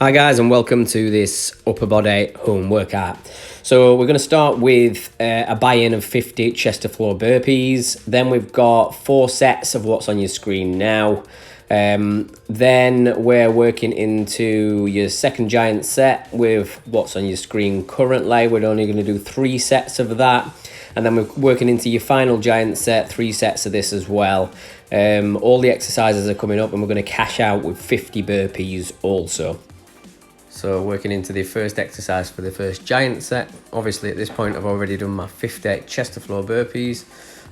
Hi guys, and welcome to this upper body home workout. So we're going to start with a buy-in of 50 chest to floor burpees. Then we've got 4 sets of what's on your screen now. Then we're working into your second giant set with what's on your screen currently. We're only going to do 3 sets of that. And then we're working into your final giant set, 3 sets of this as well. All the exercises are coming up and we're going to cash out with 50 burpees also. So working into the first exercise for the first giant set. Obviously at this point I've already done my 50 chest to floor burpees.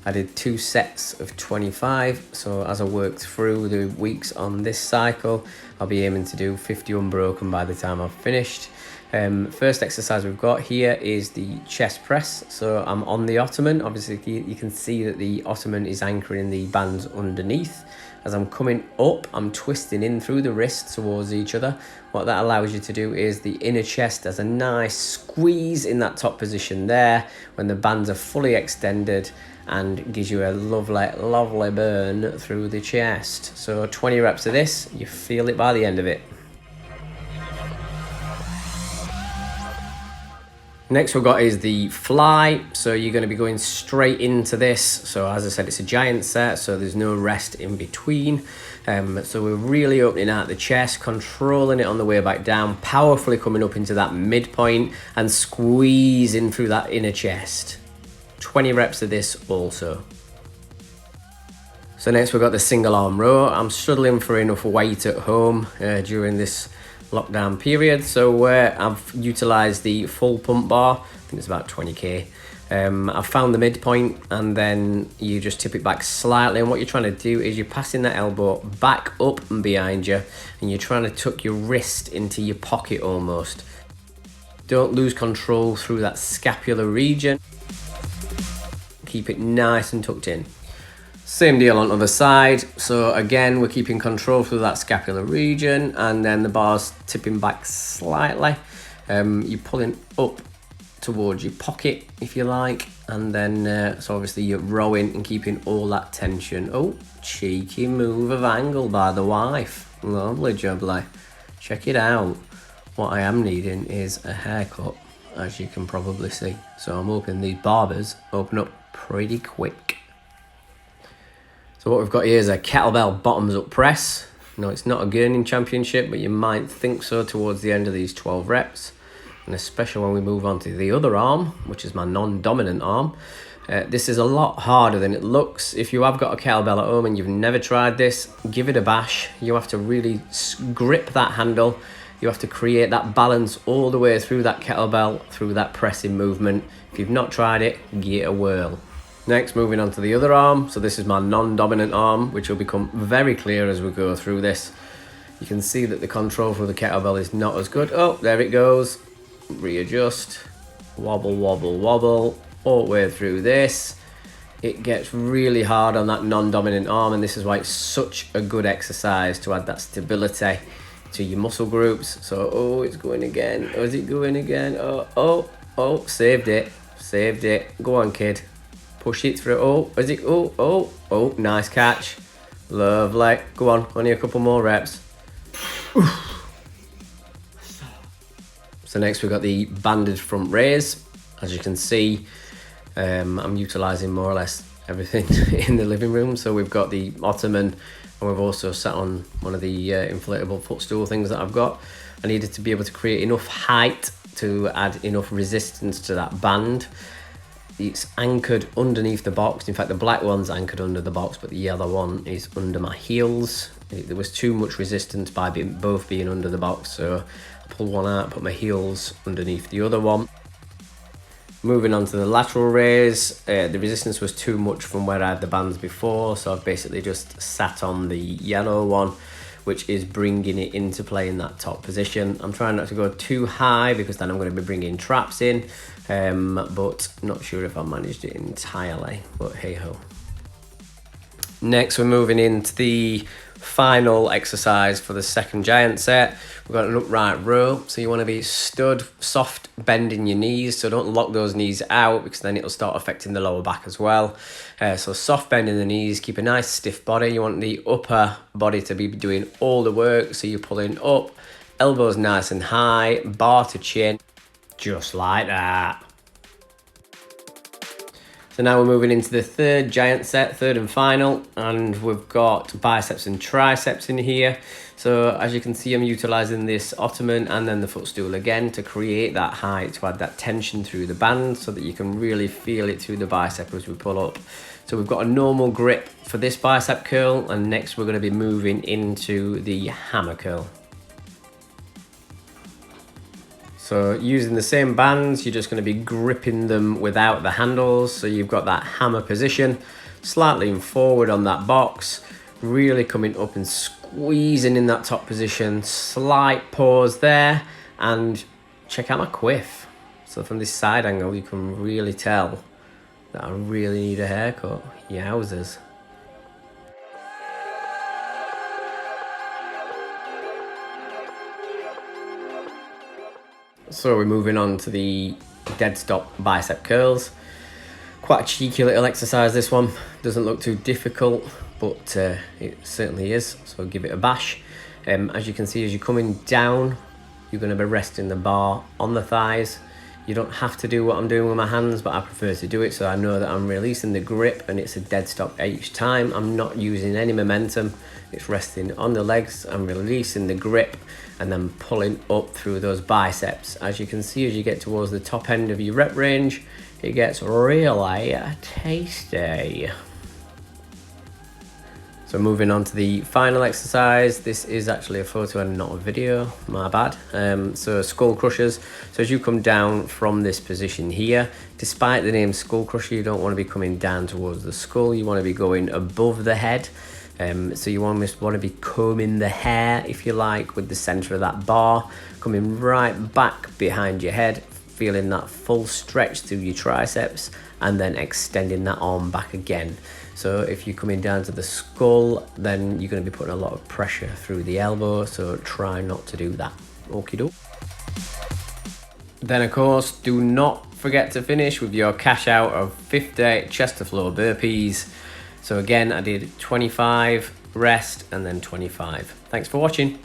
I did 2 sets of 25. So as I work through the weeks on this cycle, I'll be aiming to do 50 unbroken by the time I've finished. First exercise we've got here is the chest press. So I'm on the ottoman. Obviously you can see that the ottoman is anchoring the bands underneath. As I'm coming up, I'm twisting in through the wrists towards each other. What that allows you to do is the inner chest has a nice squeeze in that top position there when the bands are fully extended, and gives you a lovely burn through the chest. So 20 reps of this, you feel it by the end of it. Next we've got is the fly. So you're going to be going straight into this. So as I said, it's a giant set, so there's no rest in between. So we're really opening out the chest, controlling it on the way back down, powerfully coming up into that midpoint and squeezing through that inner chest. 20 reps of this also. So next we've got the single arm row. I'm struggling for enough weight at home during this lockdown period, so I've utilized the full pump bar. I think it's about 20k. I've found the midpoint, and then you just tip it back slightly, and what you're trying to do is you're passing that elbow back up and behind you, and you're trying to tuck your wrist into your pocket almost. Don't lose control through that scapular region. Keep it nice and tucked in. Same deal on the other side. So again, we're keeping control through that scapular region, and then the bar's tipping back slightly. You're pulling up towards your pocket, if you like, and then so obviously you're rowing and keeping all that tension. Oh, cheeky move of angle by the wife. Lovely jubbly. Check it out. What I am needing is a haircut, as you can probably see. So I'm hoping these barbers open up pretty quick. So what we've got here is a kettlebell bottoms up press. No, it's not a gurning championship, but you might think so towards the end of these 12 reps. And especially when we move on to the other arm, which is my non-dominant arm. This is a lot harder than it looks. If you have got a kettlebell at home and you've never tried this, give it a bash. You have to really grip that handle. You have to create that balance all the way through that kettlebell, through that pressing movement. If you've not tried it, give it a whirl. Next, moving on to the other arm. So this is my non-dominant arm, which will become very clear as we go through this. You can see that the control for the kettlebell is not as good. Oh, there it goes. Readjust. Wobble, wobble, wobble. All the way through this. It gets really hard on that non-dominant arm, and this is why it's such a good exercise to add that stability to your muscle groups. So, oh, it's going again. Oh, is it going again? Oh, saved it. Saved it. Go on, kid. Push it through. Oh, is it? Oh, nice catch. Lovely. Go on, only a couple more reps. So next we've got the banded front raise. As you can see, I'm utilizing more or less everything in the living room. So we've got the ottoman, and we've also sat on one of the inflatable footstool things that I've got. I needed to be able to create enough height to add enough resistance to that band. It's anchored underneath the box. In fact, the black one's anchored under the box, but the yellow one is under my heels. There was too much resistance by both being under the box, so I pulled one out, put my heels underneath the other one. Moving on to the lateral raise, the resistance was too much from where I had the bands before, so I've basically just sat on the yellow one, which is bringing it into play in that top position. I'm trying not to go too high because then I'm going to be bringing traps in, but not sure if I managed it entirely, but hey ho. Next, we're moving into the final exercise for the second giant set. We've got an upright row, so you want to be stood, soft bend in your knees, so don't lock those knees out because then it'll start affecting the lower back as well. So soft bend in the knees, keep a nice stiff body. You want the upper body to be doing all the work, so you're pulling up, Elbows nice and high, bar to chin, just like that. So now we're moving into the third giant set, third and final, and we've got biceps and triceps in here. So as you can see, I'm utilizing this ottoman and then the footstool again to create that height, to add that tension through the band so that you can really feel it through the bicep as we pull up. So we've got a normal grip for this bicep curl, and next we're going to be moving into the hammer curl. So using the same bands, you're just going to be gripping them without the handles. So you've got that hammer position, slightly forward on that box, really coming up and squeezing in that top position, slight pause there, and check out my quiff. So from this side angle, you can really tell that I really need a haircut. Yowzers. So we're moving on to the dead stop bicep curls. Quite a cheeky little exercise, this one. Doesn't look too difficult, but it certainly is, so give it a bash. As you can see, as you're coming down, you're going to be resting the bar on the thighs. You don't have to do what I'm doing with my hands, but I prefer to do it so I know that I'm releasing the grip and it's a dead stop each time. I'm not using any momentum. It's resting on the legs. I'm releasing the grip and then pulling up through those biceps. As you can see, as you get towards the top end of your rep range, it gets really tasty. So moving on to the final exercise. This is actually a photo and not a video, my bad. So skull crushers. So as you come down from this position here, despite the name skull crusher, you don't want to be coming down towards the skull. You want to be going above the head. So you almost want to be combing the hair, if you like, with the center of that bar, coming right back behind your head, feeling that full stretch through your triceps, and then extending that arm back again. So if you're coming down to the skull, then you're going to be putting a lot of pressure through the elbow, so try not to do that. Okie doke. Then of course, do not forget to finish with your cash out of 50 chest to floor burpees. So again, I did 25, rest, and then 25. Thanks for watching.